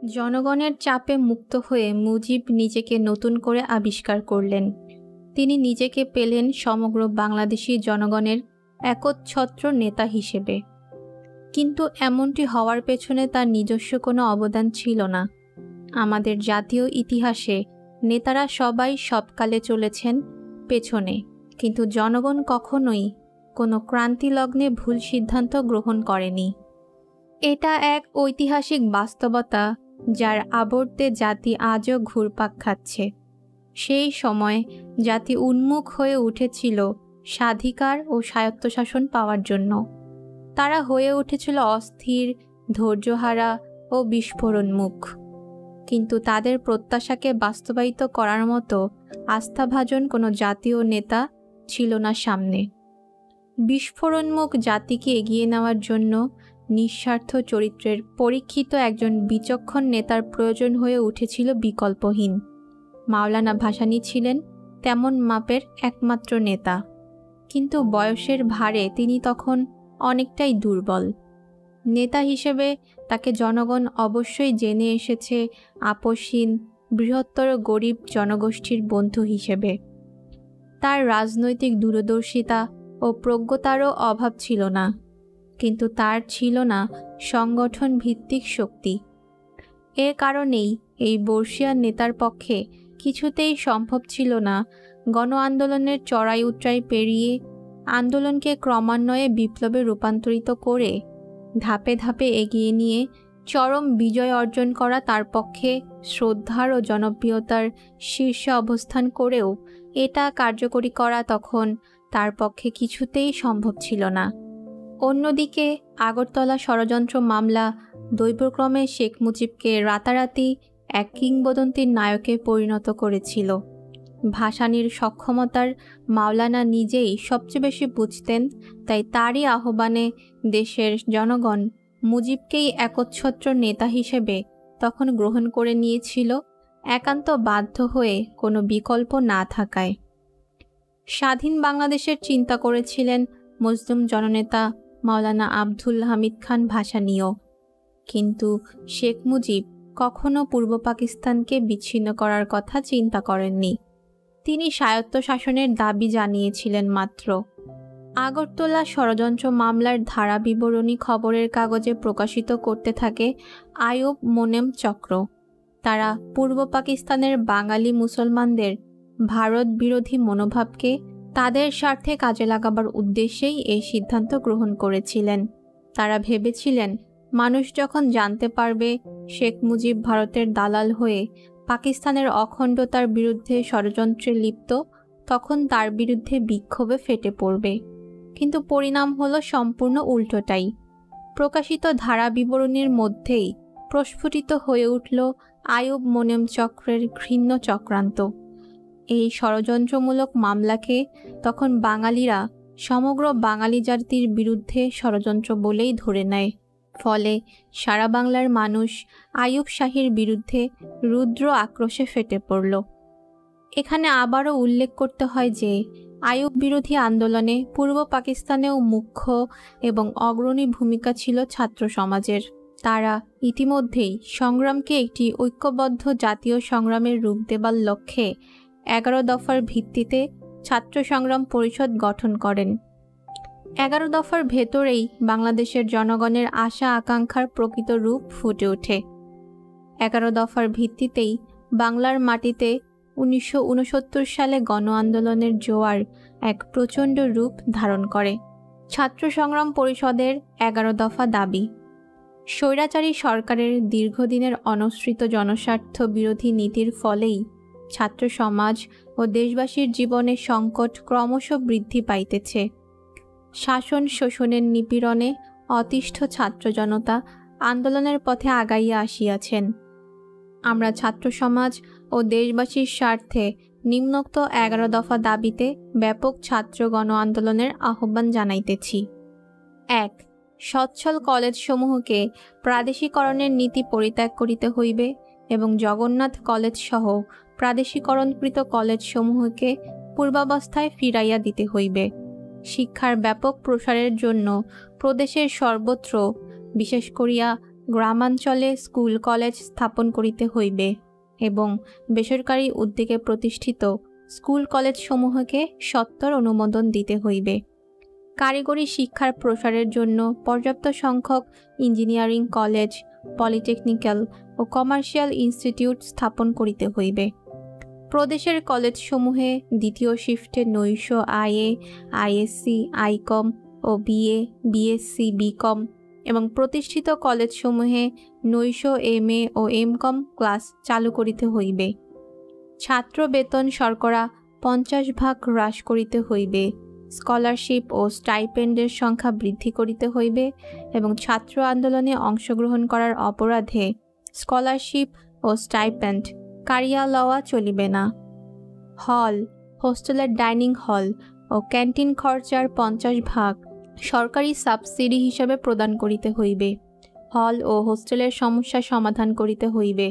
জনগণের চাপে মুক্ত হয়ে মুজিব নিজেকে নতুন করে আবিষ্কার করলেন। তিনি নিজেকে পেলেন সমগ্র বাংলাদেশি জনগণের একচ্ছত্র নেতা হিসেবে। কিন্তু এমনটি হওয়ার পেছনে তার নিজস্ব কোনো অবদান ছিল না। আমাদের জাতীয় ইতিহাসে নেতারা সবাই সবকালে চলেছেন পেছনে, কিন্তু জনগণ কখনোই কোনো ক্রান্তিলগ্নে ভুল সিদ্ধান্ত গ্রহণ করেনি। এটা এক ঐতিহাসিক বাস্তবতা যার আবর্তে জাতি আজও ঘুরপাক খাচ্ছে। সেই সময় জাতি উন্মুখ হয়ে উঠেছিল স্বাধিকার ও স্বায়ত্তশাসন পাওয়ার জন্য। তারা হয়ে উঠেছিল অস্থির, ধৈর্যহারা ও বিস্ফোরণমুখ। কিন্তু তাদের প্রত্যাশাকে বাস্তবায়িত করার মতো আস্থাভাজন কোনো জাতীয় নেতা ছিল না সামনে। বিস্ফোরণমুখ জাতিকে এগিয়ে নেওয়ার জন্য নিঃস্বার্থ চরিত্রের পরীক্ষিত একজন বিচক্ষণ নেতার প্রয়োজন হয়ে উঠেছিল বিকল্পহীন। মাওলানা ভাসানী ছিলেন তেমন মাপের একমাত্র নেতা, কিন্তু বয়সের ভারে তিনি তখন অনেকটাই দুর্বল। নেতা হিসেবে তাকে জনগণ অবশ্যই জেনে এসেছে আপসহীন বৃহত্তর গরিব জনগোষ্ঠীর বন্ধু হিসেবে। তার রাজনৈতিক দূরদর্শিতা ও প্রজ্ঞতারও অভাব ছিল না, কিন্তু তার ছিল না সংগঠন ভিত্তিক শক্তি। এ কারণেই এই বর্ষীয়ান নেতার পক্ষে কিছুতেই সম্ভব ছিল না গণ আন্দোলনের চড়াই উতরাই পেরিয়ে আন্দোলনকে ক্রমান্বয়ে বিপ্লবে রূপান্তরিত করে ধাপে ধাপে এগিয়ে নিয়ে চরম বিজয় অর্জন করা। তার পক্ষে শ্রদ্ধার ও জনপ্রিয়তার শীর্ষে অবস্থান করেও এটা কার্যকরী করা তখন তার পক্ষে কিছুতেই সম্ভব ছিল না। অন্যদিকে আগরতলা ষড়যন্ত্র মামলা দৈবক্রমে শেখ মুজিবকে রাতারাতি এক কিংবদন্তির নায়কে পরিণত করেছিল। ভাসানীর সক্ষমতার মাওলানা নিজেই সবচেয়ে বেশি বুঝতেন, তাই তারই আহ্বানে দেশের জনগণ মুজিবকেই একচ্ছত্র নেতা হিসেবে তখন গ্রহণ করে নিয়েছিল, একান্ত বাধ্য হয়ে কোনো বিকল্প না থাকায়। স্বাধীন বাংলাদেশের চিন্তা করেছিলেন মজলুম জননেতা মাওলানা আব্দুল হামিদ খান ভাসানীও, কিন্তু শেখ মুজিব কখনো পূর্ব পাকিস্তানকে বিচ্ছিন্ন করার কথা চিন্তা করেননি। তিনি স্বায়ত্তশাসনের দাবি জানিয়েছিলেন মাত্র। আগরতলা ষড়যন্ত্র মামলার ধারা বিবরণী খবরের কাগজে প্রকাশিত করতে থাকে আইয়ুব মোনেম চক্র। তারা পূর্ব পাকিস্তানের বাঙালি মুসলমানদের ভারত বিরোধী মনোভাবকে তাদের স্বার্থে কাজে লাগাবার উদ্দেশ্যেই এই সিদ্ধান্ত গ্রহণ করেছিলেন। তারা ভেবেছিলেন মানুষ যখন জানতে পারবে শেখ মুজিব ভারতের দালাল হয়ে পাকিস্তানের অখণ্ডতার বিরুদ্ধে ষড়যন্ত্রে লিপ্ত, তখন তার বিরুদ্ধে বিক্ষোভে ফেটে পড়বে। কিন্তু পরিণাম হলো সম্পূর্ণ উল্টোটাই। প্রকাশিত ধারা বিবরণীর মধ্যেই প্রস্ফুটিত হয়ে উঠল আইয়ুব মোনেম চক্রের ঘৃণ্য চক্রান্ত। এই ষড়যন্ত্রমূলক মামলাকে তখন বাঙালিরা সমগ্র বাঙালি জাতির বিরুদ্ধে ষড়যন্ত্র বলেই ধরে নেয়। ফলে সারা বাংলার মানুষ আইয়ুব শাহীর বিরুদ্ধে রুদ্র আক্রোশে ফেটে পড়ল। এখানে আবারও উল্লেখ করতে হয় যে আইয়ুব বিরোধী আন্দোলনে পূর্ব পাকিস্তানেও মুখ্য এবং অগ্রণী ভূমিকা ছিল ছাত্র সমাজের। তারা ইতিমধ্যেই সংগ্রামকে একটি ঐক্যবদ্ধ জাতীয় সংগ্রামের রূপ দেবার লক্ষ্যে 11 দফার ভিত্তিতে ছাত্র সংগ্রাম পরিষদ গঠন করেন। 11 দফার ভেতরেই বাংলাদেশের জনগণের আশা আকাঙ্ক্ষার প্রকৃত রূপ ফুটে ওঠে। 11 দফার ভিত্তিতেই বাংলার মাটিতে 1969 সালে গণ আন্দোলনের জোয়ার এক প্রচণ্ড রূপ ধারণ করে। ছাত্র সংগ্রাম পরিষদের 11 দফা দাবি: স্বৈরাচারী সরকারের দীর্ঘদিনের অনস্বীত জনস্বার্থ বিরোধী নীতির ফলেই ছাত্র সমাজ ও দেশবাসীর জীবনে সংকট ক্রমশ বৃদ্ধি পাইতেছে। শাসন শোষণের নিপীড়নে অতিষ্ঠ ছাত্র জনতা আন্দোলনের পথে আগাইয়া আসিয়াছেন। আমরা ছাত্র সমাজ ও দেশবাসীর স্বার্থে নিম্নোক্ত 11 দফা দাবিতে ব্যাপক ছাত্র গণ আন্দোলনের আহ্বান জানাইতেছি। 1. সচ্ছল কলেজসমূহকে প্রাদেশিকরণের নীতি পরিত্যাগ করিতে হইবে এবং জগন্নাথ কলেজ সহ প্রাদেশিকরণকৃত কলেজসমূহকে পূর্বাবস্থায় ফিরাইয়া দিতে হইবে। শিক্ষার ব্যাপক প্রসারের জন্য প্রদেশের সর্বত্র, বিশেষ করিয়া গ্রামাঞ্চলে স্কুল কলেজ স্থাপন করিতে হইবে এবং বেসরকারি উদ্যোগে প্রতিষ্ঠিত স্কুল কলেজসমূহকে সত্বর অনুমোদন দিতে হইবে। কারিগরি শিক্ষার প্রসারের জন্য পর্যাপ্ত সংখ্যক ইঞ্জিনিয়ারিং কলেজ, পলিটেকনিক্যাল ও কমার্শিয়াল ইনস্টিটিউট স্থাপন করিতে হইবে। প্রদেশের কলেজসমূহে দ্বিতীয় শিফটে নৈশ আইএ, আইএসসি, আইকম ও বিএ, বিএসসি, বিকম এবং প্রতিষ্ঠিত কলেজসমূহে নৈশ এমএ ও এমকম ক্লাস চালু করিতে হইবে। ছাত্র বেতন শতকরা 50% হ্রাস করিতে হইবে। স্কলারশিপ ও স্টাইপেন্ডের সংখ্যা বৃদ্ধি করিতে হইবে এবং ছাত্র আন্দোলনে অংশগ্রহণ করার অপরাধে স্কলারশিপ ও স্টাইপেন্ড কাড়িয়া লওয়া চলিবে না। হল, হোস্টেলের ডাইনিং হল ও ক্যান্টিন খরচার 50% সরকারি সাবসিডি হিসাবে প্রদান করিতে হইবে। হল ও হোস্টেলের সমস্যা সমাধান করিতে হইবে।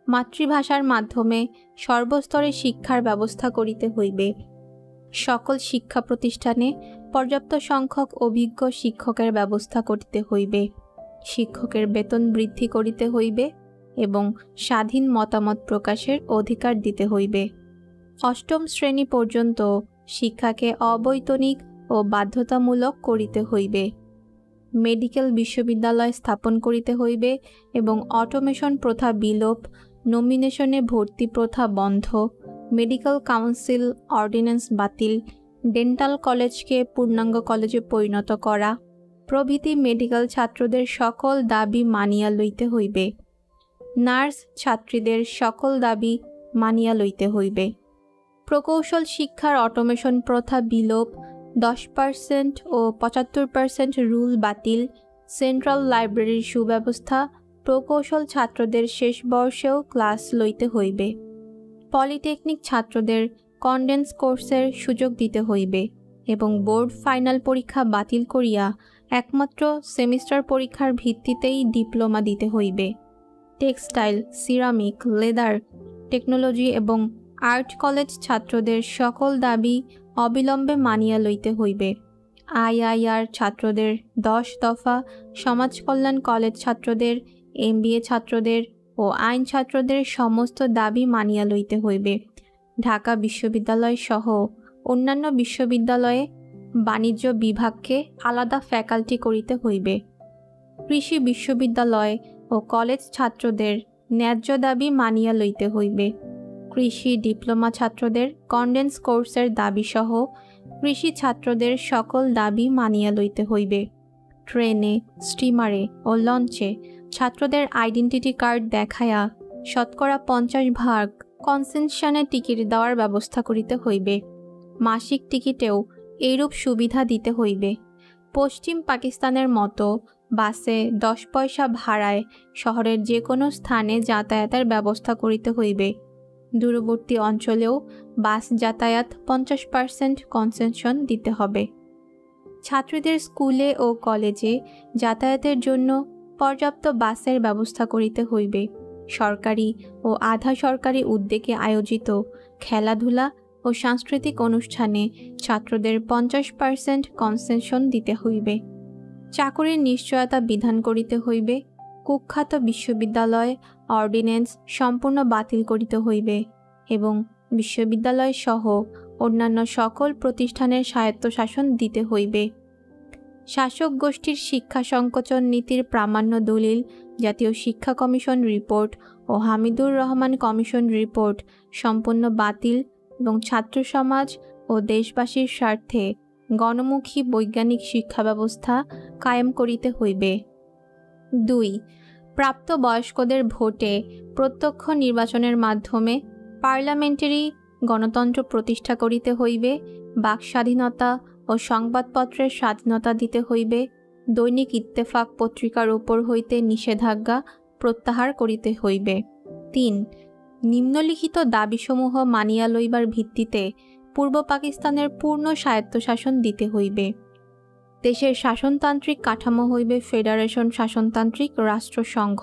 মাতৃভাষার মাধ্যমে সর্বস্তরে শিক্ষার ব্যবস্থা করিতে হইবে। সকল শিক্ষা প্রতিষ্ঠানে পর্যাপ্ত সংখ্যক অভিজ্ঞ শিক্ষকের ব্যবস্থা করিতে হইবে। শিক্ষকের বেতন বৃদ্ধি করিতে হইবে এবং স্বাধীন মতামত প্রকাশের অধিকার দিতে হইবে। অষ্টম শ্রেণী পর্যন্ত শিক্ষাকে অবৈতনিক ও বাধ্যতামূলক করিতে হইবে। মেডিকেল বিশ্ববিদ্যালয় স্থাপন করিতে হইবে এবং অটোমেশন প্রথা বিলোপ, নমিনেশনে ভর্তি প্রথা বন্ধ, মেডিকেল কাউন্সিল অর্ডিন্যান্স বাতিল, ডেন্টাল কলেজকে পূর্ণাঙ্গ কলেজে পরিণত করা প্রভৃতি মেডিকেল ছাত্রদের সকল দাবি মানিয়া লইতে হইবে। নার্স ছাত্রীদের সকল দাবি মানিয়া লইতে হইবে। প্রকৌশল শিক্ষার অটোমেশন প্রথা বিলোপ, 10% ও 75% রুল বাতিল, সেন্ট্রাল লাইব্রেরির সুব্যবস্থা, প্রকৌশল ছাত্রদের শেষ বর্ষেও ক্লাস লইতে হইবে। পলিটেকনিক ছাত্রদের কনডেন্স কোর্সের সুযোগ দিতে হইবে এবং বোর্ড ফাইনাল পরীক্ষা বাতিল করিয়া একমাত্র সেমিস্টার পরীক্ষার ভিত্তিতেই ডিপ্লোমা দিতে হইবে। টেক্সটাইল, সিরামিক, লেদার, টেকনোলজি এবং আর্ট কলেজ ছাত্রদের সকল দাবি অবিলম্বে মানিয়া লইতে হইবে। আইআইআর ছাত্রদের 10 দফা, সমাজ কল্যাণ কলেজ ছাত্রদের, এমবিএ ছাত্রদের ও আইন ছাত্রদের সমস্ত দাবি মানিয়া লইতে হইবে। ঢাকা বিশ্ববিদ্যালয় সহ অন্যান্য বিশ্ববিদ্যালয়ে বাণিজ্য বিভাগকে আলাদা ফ্যাকাল্টি করিতে হইবে। কৃষি বিশ্ববিদ্যালয় ও কলেজ ছাত্রদের ন্যায্য দাবি মানিয়া লইতে হইবে। কৃষি ডিপ্লোমা ছাত্রদের কনডেন্স কোর্সের দাবিসহ কৃষি ছাত্রদের সকল দাবি মানিয়া লইতে হইবে। ট্রেনে, স্টিমারে ও লঞ্চে ছাত্রদের আইডেন্টিটি কার্ড দেখায়া শতকরা 50% কনসেশনে টিকিট দেওয়ার ব্যবস্থা করিতে হইবে। মাসিক টিকিটেও এইরূপ সুবিধা দিতে হইবে। পশ্চিম পাকিস্তানের মতো বাসে 10 পয়সা ভাড়ায় শহরের যে কোনো স্থানে যাতায়াতের ব্যবস্থা করিতে হইবে। দূরবর্তী অঞ্চলেও বাস যাতায়াত 50% কনসেশন দিতে হবে। ছাত্রীদের স্কুলে ও কলেজে যাতায়াতের জন্য পর্যাপ্ত বাসের ব্যবস্থা করিতে হইবে। সরকারি ও আধা সরকারি উদ্যোগে আয়োজিত খেলাধুলা ও সাংস্কৃতিক অনুষ্ঠানে ছাত্রদের 50% কনসেশন দিতে হইবে। চাকরির নিশ্চয়তা বিধান করিতে হইবে। কুখ্যাত বিশ্ববিদ্যালয় অর্ডিন্যান্স সম্পূর্ণ বাতিল করিতে হইবে এবং বিশ্ববিদ্যালয় সহ অন্যান্য সকল প্রতিষ্ঠানের স্বায়ত্তশাসন দিতে হইবে। শাসক গোষ্ঠীর শিক্ষা সংকোচন নীতির প্রামাণ্য দলিল, জাতীয় শিক্ষা কমিশন রিপোর্ট ও হামিদুর রহমান কমিশন রিপোর্ট সম্পূর্ণ বাতিল এবং ছাত্র সমাজ ও দেশবাসীর স্বার্থে গণমুখী বৈজ্ঞানিক শিক্ষা ব্যবস্থা কায়েম করিতে হইবে। 2. প্রাপ্তবয়স্কদের ভোটে প্রত্যক্ষ নির্বাচনের মাধ্যমে পার্লামেন্টারি গণতন্ত্র প্রতিষ্ঠা করিতে হইবে। বাক স্বাধীনতা ও সংবাদপত্রের স্বাধীনতা দিতে হইবে। দৈনিক ইত্তেফাক পত্রিকার উপর হইতে নিষেধাজ্ঞা প্রত্যাহার করিতে হইবে। 3. নিম্নলিখিত দাবিসমূহ মানিয়া লইবার ভিত্তিতে পূর্ব পাকিস্তানের পূর্ণ স্বায়ত্তশাসন দিতে হইবে। দেশের শাসনতান্ত্রিক কাঠামো হইবে ফেডারেশন শাসনতান্ত্রিক রাষ্ট্রসংঘ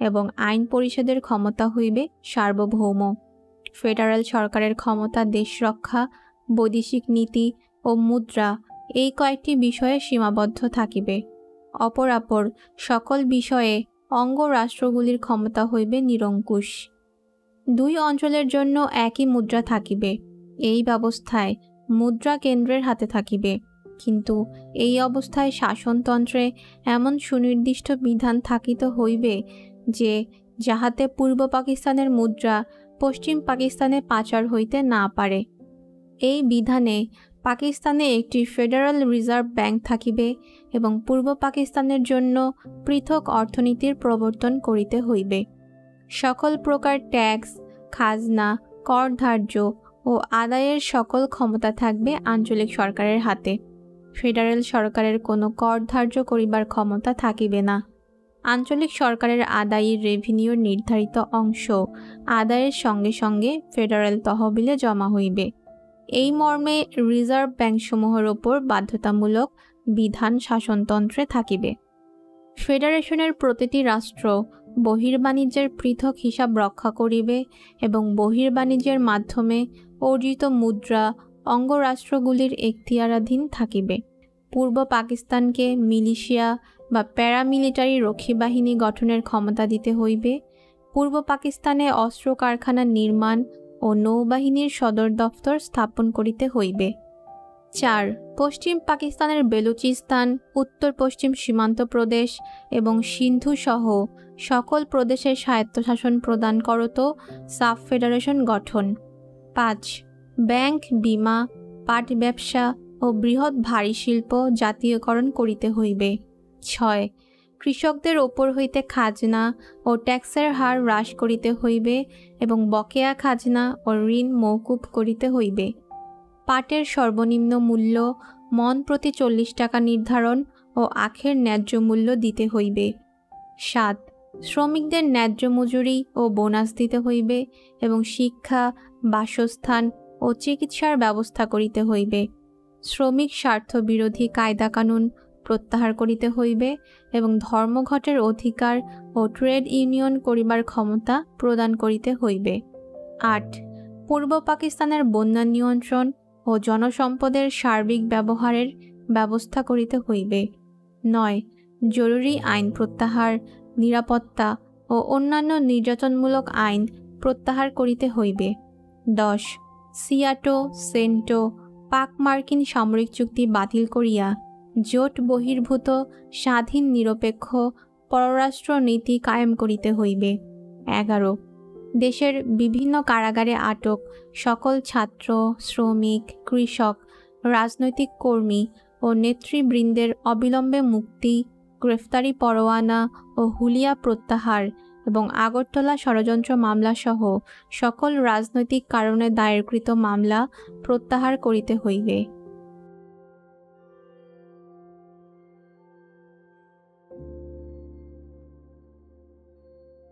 এবং আইন পরিষদের ক্ষমতা হইবে সার্বভৌম। ফেডারেল সরকারের ক্ষমতা দেশ রক্ষা, বৈদেশিক নীতি ও মুদ্রা এই কয়েকটি বিষয়ে সীমাবদ্ধ থাকিবে। অপরাপর সকল বিষয়ে অঙ্গরাষ্ট্রগুলির ক্ষমতা হইবে নিরঙ্কুশ। 2 অঞ্চলের জন্য একই মুদ্রা থাকিবে। এই ব্যবস্থায় মুদ্রা কেন্দ্রের হাতে থাকিবে, কিন্তু এই অবস্থায় শাসনতন্ত্রে এমন সুনির্দিষ্ট বিধান থাকিতে হইবে যে যাহাতে পূর্ব পাকিস্তানের মুদ্রা পশ্চিম পাকিস্তানে পাচার হইতে না পারে। এই বিধানে পাকিস্তানে একটি ফেডারেল রিজার্ভ ব্যাংক থাকিবে এবং পূর্ব পাকিস্তানের জন্য পৃথক অর্থনীতির প্রবর্তন করিতে হইবে। সকল প্রকার ট্যাক্স, খাজনা, কর ধার্য ও আদায়ের সকল ক্ষমতা থাকবে আঞ্চলিক সরকারের হাতে। ফেডারেল সরকারের কোনো কর ধার্য করিবার ক্ষমতা থাকিবে না। আঞ্চলিক সরকারের আদায়ী রেভিনিউর নির্ধারিত অংশ আদায়ের সঙ্গে সঙ্গে ফেডারেল তহবিলে জমা হইবে। এই মর্মে রিজার্ভ ব্যাংকসমূহের ওপর বাধ্যতামূলক বিধান শাসনতন্ত্রে থাকিবে। ফেডারেশনের প্রতিটি রাষ্ট্র বহির্বাণিজ্যের পৃথক হিসাব রক্ষা করিবে এবং বহির্বাণিজ্যের মাধ্যমে অর্জিত মুদ্রা অঙ্গরাষ্ট্রগুলির এখতিয়ারাধীন থাকিবে। পূর্ব পাকিস্তানকে মিলিশিয়া বা প্যারামিলিটারি রক্ষী বাহিনী গঠনের ক্ষমতা দিতে হইবে। পূর্ব পাকিস্তানে অস্ত্র কারখানা নির্মাণ ও নৌবাহিনীর সদর দফতর স্থাপন করিতে হইবে। 4. পশ্চিম পাকিস্তানের বেলুচিস্তান, উত্তর পশ্চিম সীমান্ত প্রদেশ এবং সিন্ধু সহ সকল প্রদেশের স্বায়ত্তশাসন প্রদান করত সাব ফেডারেশন গঠন। 5. ব্যাংক, বীমা, পাট ব্যবসা ও বৃহৎ ভারী শিল্প জাতীয়করণ করিতে হইবে। 6. কৃষকদের ওপর হইতে খাজনা ও ট্যাক্সের হার হ্রাস করিতে হইবে এবং বকেয়া খাজনা ও ঋণ মওকুফ করিতে হইবে। পাটের সর্বনিম্ন মূল্য মণ প্রতি 40 টাকা নির্ধারণ ও আখের ন্যায্য মূল্য দিতে হইবে। 7. শ্রমিকদের ন্যায্য মজুরি ও বোনাস দিতে হইবে এবং শিক্ষা, বাসস্থান ও চিকিৎসার ব্যবস্থা করিতে হইবে। শ্রমিক স্বার্থ বিরোধী কায়দা কানুন প্রত্যাহার করিতে হইবে এবং ধর্মঘটের অধিকার ও ট্রেড ইউনিয়ন করিবার ক্ষমতা প্রদান করিতে হইবে। 8. পূর্ব পাকিস্তানের বন্যা নিয়ন্ত্রণ ও জনসম্পদের সার্বিক ব্যবহারের ব্যবস্থা করিতে হইবে। 9. জরুরি আইন প্রত্যাহার, নিরাপত্তা ও অন্যান্য নির্যাতনমূলক আইন প্রত্যাহার করিতে হইবে। 10. সিয়াটো, সেন্টো, পাক মার্কিন সামরিক চুক্তি বাতিল করিয়া জোট বহির্ভূত স্বাধীন নিরপেক্ষ পররাষ্ট্র নীতি কায়েম করিতে হইবে। 11. দেশের বিভিন্ন কারাগারে আটক সকল ছাত্র, শ্রমিক, কৃষক, রাজনৈতিক কর্মী ও নেতৃবৃন্দের অবিলম্বে মুক্তি, গ্রেফতারি পরোয়ানা ও হুলিয়া প্রত্যাহার এবং আগরতলা ষড়যন্ত্র মামলাসহ সকল রাজনৈতিক কারণে দায়েরকৃত মামলা প্রত্যাহার করিতে হইবে।